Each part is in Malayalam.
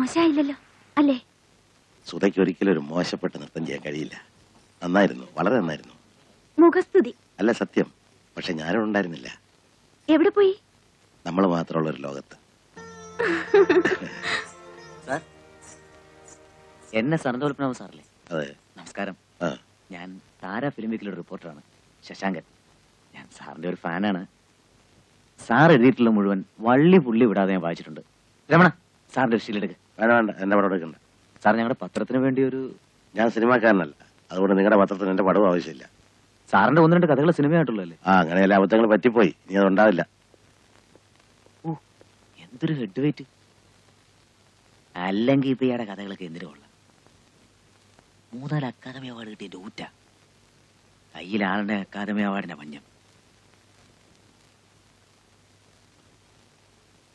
മോശമായില്ലല്ലോ അല്ലേ? സുധയ്ക്ക് ഒരിക്കലും ഒരു മോശപ്പെട്ട് നൃത്തം ചെയ്യാൻ കഴിയില്ല. നന്നായിരുന്നു, വളരെ നന്നായിരുന്നു. മുഖസ്തുതി. അല്ല സത്യം. പക്ഷെ ഞാനും ഉണ്ടായിരുന്നില്ല. എവിടെ പോയി? നമ്മൾ മാത്രമുള്ള ഒരു ലോകത്ത്. എന്നെ സനന്തോൽപ്പനാവ് സാറല്ലേ? അതെ. നമസ്കാരം. ഞാൻ താര ഫിലിം വീക്കിലൊരു റിപ്പോർട്ടറാണ്, ശശാങ്കൻ. ഞാൻ സാറിന്റെ ഒരു ഫാനാണ്. സാർ എഴുതിയിട്ടുള്ള മുഴുവൻ വള്ളി പുള്ളി വിടാതെ ഞാൻ വായിച്ചിട്ടുണ്ട്. രമണ, സാറിന്റെ ഷീലെടുക്ക്. വേണ്ട വേണ്ട, എന്റെ പടം എടുക്കണ്ട. സാർ ഞങ്ങളുടെ പത്രത്തിന് വേണ്ടി ഒരു... ഞാൻ സിനിമാക്കാരനല്ല, അതുകൊണ്ട് നിങ്ങളുടെ പത്രത്തിന് എന്റെ പടവും ആവശ്യമില്ല. സാറിന്റെ ഒന്ന് രണ്ട് കഥകൾ സിനിമയായിട്ടുള്ളല്ലേ? അങ്ങനെയല്ല, അബദ്ധങ്ങൾ പറ്റിപ്പോയി. നീ അതുണ്ടാവില്ല. ഓ, എന്തൊരു ഹെഡ് വെയിറ്റ്. അല്ലെങ്കിൽ ഇപ്പൊ ഇയാളുടെ കഥകളൊക്കെ എന്തിനു കൊള്ളാം. 3 അക്കാദമി അവാർഡ് കിട്ടിയ ഊറ്റ കയ്യിലാളുടെ അക്കാദമി അവാർഡിന്റെ മഞ്ഞം.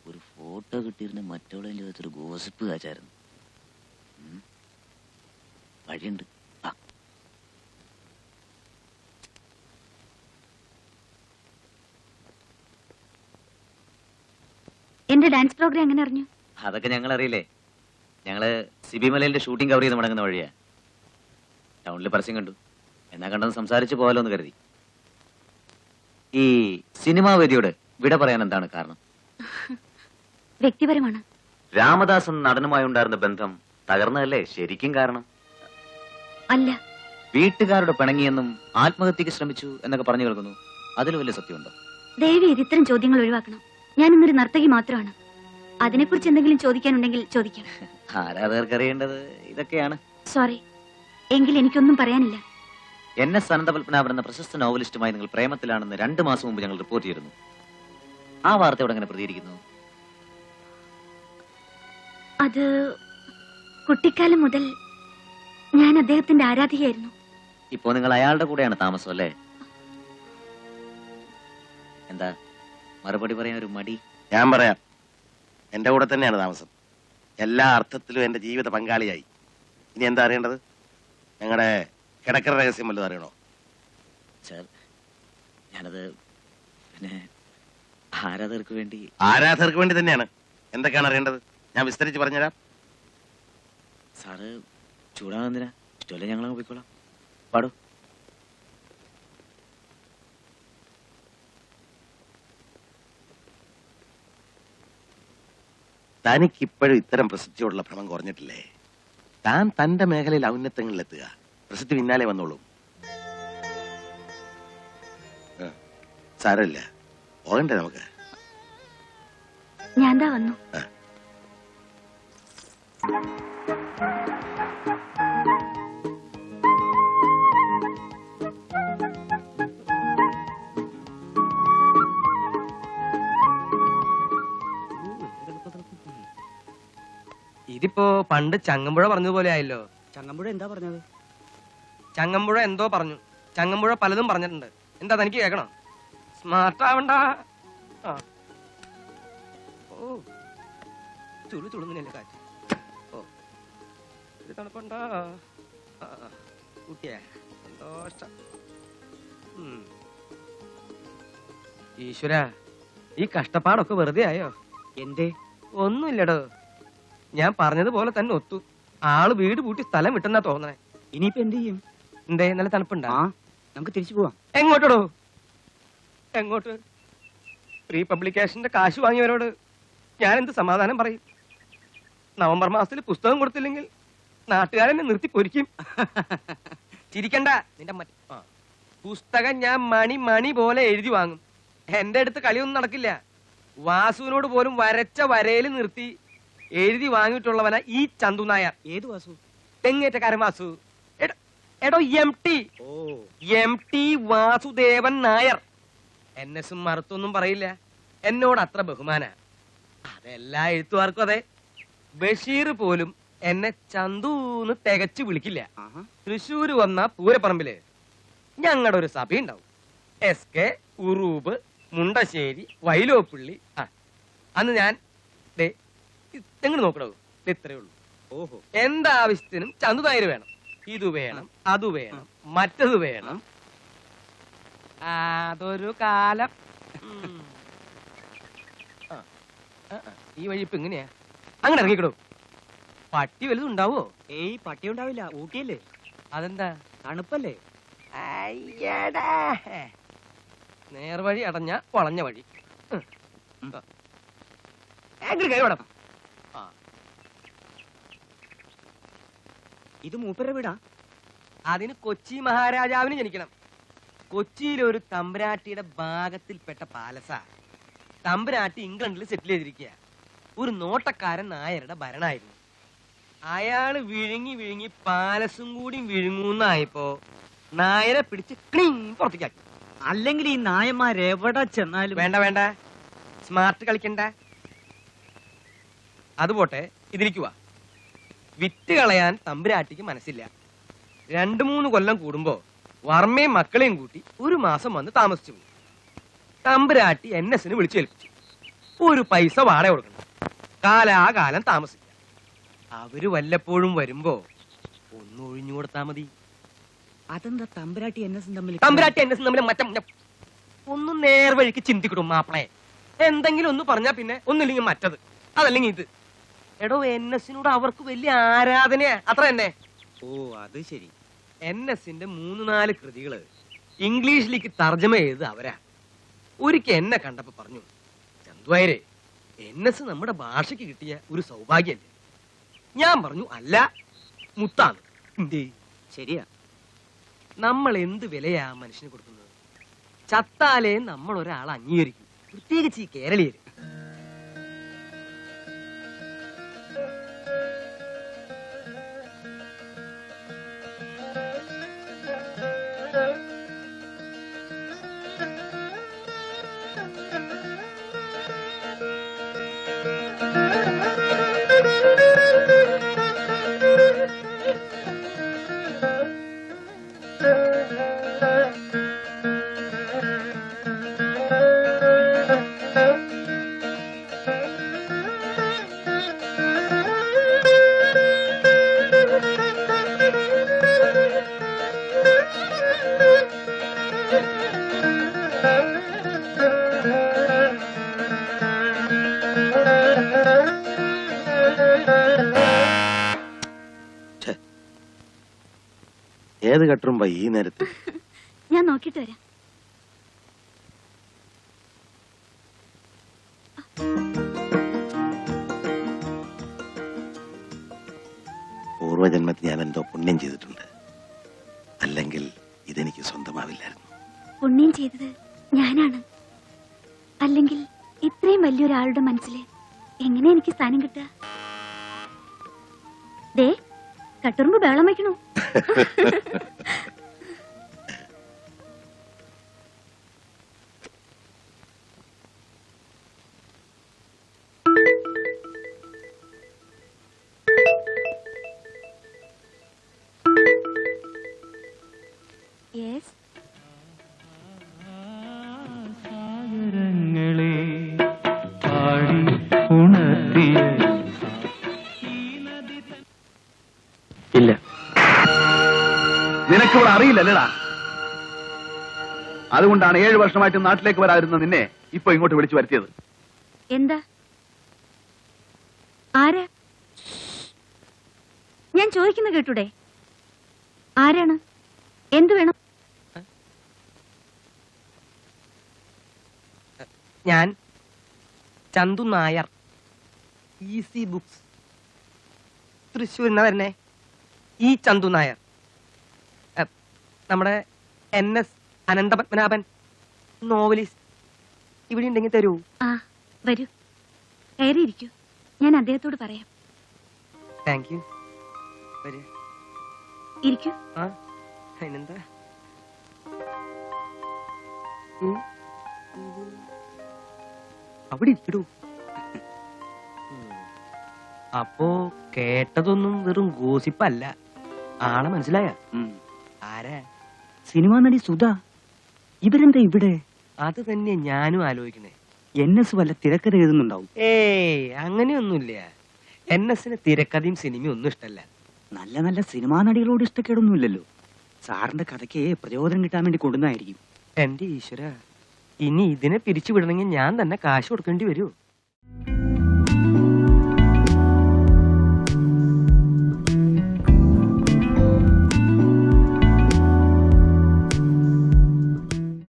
ഒരു ഫോട്ടോ കിട്ടിയിരുന്ന മറ്റുള്ള ഒരു ഗോസിപ്പ് കാച്ചായിരുന്നു. വഴിയുണ്ട്. എന്റെ ഡാൻസ് പ്രോഗ്രാം എങ്ങനെ അറിഞ്ഞു? അതൊക്കെ ഞങ്ങൾ അറിയില്ലേ. ഞങ്ങള് സിബി മലയിലെ ഷൂട്ടിംഗ് കവർ ചെയ്ത് മടങ്ങുന്ന വഴിയാ. ടൗണിൽ പരസ്യം കണ്ടു, എന്നാ കണ്ടെന്ന് സംസാരിച്ച് പോകാലോ എന്ന് കരുതി. ഈ സിനിമാ വേദിയോട് വിട പറയാൻ എന്താണ് കാരണം? വ്യക്തിപരമാണ്. രാമദാസും നടനുമായി ഉണ്ടായിരുന്ന ബന്ധം തകർന്നതല്ലേ ശരിക്കും കാരണം? അല്ല, വീട്ടുകാരുടെ പിണങ്ങിയെന്നും ആത്മഹത്യക്ക് ശ്രമിച്ചു എന്നൊക്കെ പറഞ്ഞു കേൾക്കുന്നു. അതിൽ വലിയ സത്യമുണ്ടോ? ദയവ് ചെയ്ത് ഇത്തരം ചോദ്യങ്ങൾ ഒഴിവാക്കണം. ഞാൻ ഇന്നൊരു നർത്തകി മാത്രമാണ്. അതിനെക്കുറിച്ച് എന്തെങ്കിലും ചോദിക്കാനുണ്ടെങ്കിൽ ചോദിക്കാം. ആരാധകർക്ക് അറിയേണ്ടത് ഇതൊക്കെയാണ്. സോറി, എങ്കിൽ എനിക്കൊന്നും പറയാനില്ല. NS അനന്തപത്മനാഭൻ എന്ന പ്രശസ്ത നോവലിസ്റ്റുമായി നിങ്ങൾ പ്രേമത്തിലാണെന്ന് 2 മാസം മുമ്പ് ഞങ്ങൾ റിപ്പോർട്ട് ചെയ്തിരുന്നു. ആ വാർത്തയോട് എങ്ങനെ പ്രതികരിക്കുന്നു? അത് കുട്ടിക്കാലം മുതൽ ഞാൻ അദ്ദേഹത്തിന്റെ ആരാധികയായിരുന്നു. ഇപ്പോ നിങ്ങൾ അയാളുടെ കൂടെയാണ് താമസം അല്ലേ? എന്താ മറുപടി പറയാൻ ഒരു മടി? ഞാൻ പറയാം. എന്റെ കൂടെ തന്നെയാണ് താമസം. എല്ലാ അർത്ഥത്തിലും എന്റെ ജീവിത പങ്കാളിയായി. ഇനി എന്താ അറിയേണ്ടത്? ഞങ്ങളുടെ കിടക്കറ രഹസ്യം വല്ലതും അറിയണോ? സാർ, ഞാനത് പിന്നെ ആരാധകർക്ക് വേണ്ടി... ആരാധകർക്ക് വേണ്ടി തന്നെയാണ്. എന്തൊക്കെയാണ് അറിയേണ്ടത്? ഞാൻ വിസ്തരിച്ച് പറഞ്ഞുതരാം. സാറ് ചൂടാകുന്നില്ല. ഇഷ്ടമല്ലേ, ഞങ്ങളങ്ങ് പോയിക്കോളാം. പാടോ. തനിക്ക് ഇപ്പോഴും ഇത്തരം പ്രസിദ്ധിയോടുള്ള ഭ്രമം കുറഞ്ഞിട്ടില്ലേ? താൻ തന്റെ മേഖലയിൽ ഔന്നത്യങ്ങളിലെത്തുക, പ്രസിദ്ധി പിന്നാലെ വന്നോളൂ. സാരമില്ല, പോകണ്ടേ നമുക്ക്? ഞാൻ വന്നു. ഇതിപ്പോ പണ്ട് ചങ്ങമ്പുഴ പറഞ്ഞതുപോലെ ആയല്ലോ. ചങ്ങമ്പുഴ എന്താ പറഞ്ഞത്? ചങ്ങമ്പുഴ എന്തോ പറഞ്ഞു. ചങ്ങമ്പുഴ പലതും പറഞ്ഞിട്ടുണ്ട്. എന്താ തനിക്ക് കേൾക്കണം? സ്മാർട്ട് ആവണ്ട. ഓ, ചുളു ചുളുന്നില്ല കാറ്റ്. ഓ, ഇത് തണുപ്പണ്ട. കൂട്ടിയേ സന്തോഷം. ഈശ്വര, ഈ കഷ്ടപ്പാടൊക്കെ വെറുതെ ആയോ? എന്തേ? ഒന്നുമില്ലടോ, ഞാൻ പറഞ്ഞതുപോലെ തന്നെ ഒത്തു. ആള് വീട് പൂട്ടി സ്ഥലം വിട്ടെന്നാ തോന്നണേ. ഇനിയിപ്പോ എന്ത് ചെയ്യും? എന്തേ, നല്ല തണുപ്പുണ്ടാ? നമുക്ക് തിരിച്ചു പോവാം. എങ്ങോട്ടോ? എങ്ങോട്ട്? പ്രീ പബ്ലിക്കേഷന്റെ കാശ് വാങ്ങിയവരോട് ഞാൻ എന്ത് സമാധാനം പറയും? നവംബർ മാസത്തിൽ പുസ്തകം കൊടുത്തില്ലെങ്കിൽ നാട്ടുകാരെന്നെ നിർത്തി പൊരിക്കും. ചിരിക്കണ്ട. നിന്റെ പുസ്തകം ഞാൻ മണി പോലെ എഴുതി വാങ്ങും. എന്റെ അടുത്ത് കളിയൊന്നും നടക്കില്ല. വാസുവിനോട് പോലും വരച്ച വരയിൽ നിർത്തി എഴുതി വാങ്ങിയിട്ടുള്ളവനാ ഈ ചന്തു നായർ. ഏത് വാസു? തെങ്ങേറ്റക്കാരൻ വാസു. എടോ, MT വാസുദേവൻ നായർ. NS മറുത്തൊന്നും പറയില്ല. എന്നോട് അത്ര ബഹുമാന. അതെല്ലാ എഴുത്തുകാർക്കും അതെ. ബഷീർ പോലും എന്നെ ചന്തൂന്ന് തികച്ചു വിളിക്കില്ല. തൃശ്ശൂര് വന്ന പൂരപ്പറമ്പില് ഞങ്ങളുടെ ഒരു സഭയുണ്ടാവും. SK, ഉറൂബ്, മുണ്ടശ്ശേരി, വൈലോപ്പിള്ളി. അന്ന് ഞാൻ എങ്ങനെ നോക്കണോ? ഇത്രയേ ഉള്ളൂ. ഓഹോ. എന്താവശ്യത്തിനും ചന്തു നായർ വേണം. ഇത് വേണം, അത് വേണം, മറ്റത് വേണം. അതൊരു കാലം. ഈ വഴി ഇപ്പൊ എങ്ങനെയാ? അങ്ങനെ ഇറങ്ങിക്കിടും. പട്ടി വലുതുണ്ടാവോ? ഏയ് പട്ടി ഉണ്ടാവില്ല, ഊട്ടിയല്ലേ, അതെന്താ? തണുപ്പല്ലേ. അയ്യടാ, നേർവഴി അടഞ്ഞ വളഞ്ഞ വഴി. കൈവിടാം. ഇത് മൂപ്പരുടെ വീടാ? അതിന് കൊച്ചി മഹാരാജാവിന് ജനിക്കണം. കൊച്ചിയിലെ ഒരു തമ്പുരാട്ടിയുടെ ഭാഗത്തിൽപ്പെട്ട പാലസ. തമ്പുരാട്ടി ഇംഗ്ലണ്ടിൽ സെറ്റിൽ ചെയ്തിരിക്കുക. ഒരു നോട്ടക്കാരൻ നായരുടെ ഭരണമായിരുന്നു. അയാള് വിഴുങ്ങി വിഴുങ്ങി പാലസും കൂടി വിഴുങ്ങുന്നായപ്പോ നായരെ പിടിച്ച് പുറത്തേക്കാക്കി. അല്ലെങ്കിൽ ഈ നായന്മാരെവിടെ ചെന്നാലും. വേണ്ട വേണ്ട, സ്മാർട്ട് കളിക്കണ്ട. അതുപോട്ടെ, ഇതിരിക്കുക. വിറ്റ് കളയാൻ തമ്പുരാട്ടിക്ക് മനസ്സില്ല. 2-3 കൊല്ലം കൂടുമ്പോ വർമ്മയും മക്കളെയും കൂട്ടി ഒരു മാസം വന്ന് താമസിച്ചു പോയി. തമ്പുരാട്ടി NS വിളിച്ചേൽപ്പിച്ചു. ഒരു പൈസ വാടക കൊടുക്കണം, കാലാകാലം താമസിക്കാം. അവര് വല്ലപ്പോഴും വരുമ്പോ ഒന്ന് ഒഴിഞ്ഞു കൊടുത്താ മതി. അതെന്താ തമ്പുരാട്ടി NS തമ്മിൽ? തമ്പുരാട്ടി NS തമ്മിൽ ഒന്നും നേർവഴിക്ക് ചിന്തിക്കിടും മാപ്പിളെ. എന്തെങ്കിലും ഒന്ന് പറഞ്ഞാ പിന്നെ ഒന്നില്ലെങ്കിൽ മറ്റത്, അതല്ലെങ്കിൽ ഇത്. എടോ, NS അവർക്ക് വലിയ ആരാധനയാ, അത്ര തന്നെ. ഓ, അത് ശരി. NS 3-4 കൃതികള് ഇംഗ്ലീഷിലേക്ക് തർജ്ജമ ചെയ്ത് അവരാ. ഒരിക്കൽ എന്നെ കണ്ടപ്പോ പറഞ്ഞു, ചന്തുവായരെ, NS നമ്മുടെ ഭാഷയ്ക്ക് കിട്ടിയ ഒരു സൗഭാഗ്യല്ലേ? ഞാൻ പറഞ്ഞു, അല്ല, മുത്താണ്. ശരിയാ. നമ്മൾ എന്ത് വിലയാ മനുഷ്യന് കൊടുക്കുന്നത്? ചത്താലേ നമ്മൾ ഒരാളെ അംഗീകരിക്കും, പ്രത്യേകിച്ച് ഈ കേരളീയര്. ഏത് കട്ടുമ്പോ ഈ നേരത്ത്? ഞാൻ നോക്കിട്ട് വരാം. പൂർവജന്മത്തിൽ ഞാൻ എന്തോ പുണ്യം ചെയ്തിട്ടുണ്ട്, അല്ലെങ്കിൽ ഇതെനിക്ക് സ്വന്തമാവില്ലായിരുന്നു. പുണ്യം ചെയ്തത് ഞാനാണ്. അല്ലെങ്കിൽ ഇത്രയും വലിയൊരാളുടെ മനസ്സിൽ എങ്ങനെ എനിക്ക് സ്ഥാനം കിട്ടുക? ദേ, കട്ടുറുമ്പ് ബഹളം വയ്ക്കണു. യെസ്. ഇല്ല, നിനക്കിവിടെ അറിയില്ലല്ലേടാ. അതുകൊണ്ടാണ് 7 വർഷമായിട്ട് നാട്ടിലേക്ക് വരാതിരുന്ന നിന്നെ ഇപ്പൊ ഇങ്ങോട്ട് വിളിച്ചു വരുത്തിയത്. എന്താ? ആരാ? ഞാൻ ചോദിക്കുന്ന കേട്ടൂടെ? ആരാണ്? എന്തു വേണം? ഞാൻ ചന്തു നായർ, EC ബുക്സ്, തൃശ്ശൂരിന വരുന്നേ. ഈ ചന്തു നായർ നമ്മുടെ NS അനന്തപത്മനാഭൻ നോവലിസ്റ്റ് ഇവിടെ ഉണ്ടെങ്കിൽ തരൂ. ആ, വരൂ, കയറിയിരിക്കൂ. ഞാൻ അദ്ദേഹത്തോട് പറയാം. Thank you. വരൂ, ഇരിക്കൂ. ആ, അതിനെന്താ? അവിടെ ഇരിക്കടൂ. അപ്പോ കേട്ടതൊന്നും വെറും ഗോസിപ്പല്ല. ആളെ മനസ്സിലായ? ആരാ? സിനിമാ നടി സുധ. ഇവരെന്താ ഇവിടെ? അത് തന്നെ ഞാനും ആലോചിക്കണേ. NS വല്ല തിരക്കഥ എഴുതുന്നുണ്ടാവും. ഏയ്, അങ്ങനെയൊന്നുമില്ല. NS തിരക്കഥയും സിനിമയും ഒന്നും ഇഷ്ടല്ല. നല്ല നല്ല സിനിമാ നടികളോട് ഇഷ്ടക്കേടൊന്നുമില്ലല്ലോ. സാറിന്റെ കഥയ്ക്ക് പ്രചോദനം കിട്ടാൻ വേണ്ടി കൊണ്ടുവന്നായിരിക്കും. എന്റെ ഈശ്വര, ഇനി ഇതിനെ പിരിച്ചു വിടണമെങ്കിൽ ഞാൻ തന്നെ കാശ് കൊടുക്കേണ്ടി വരൂ.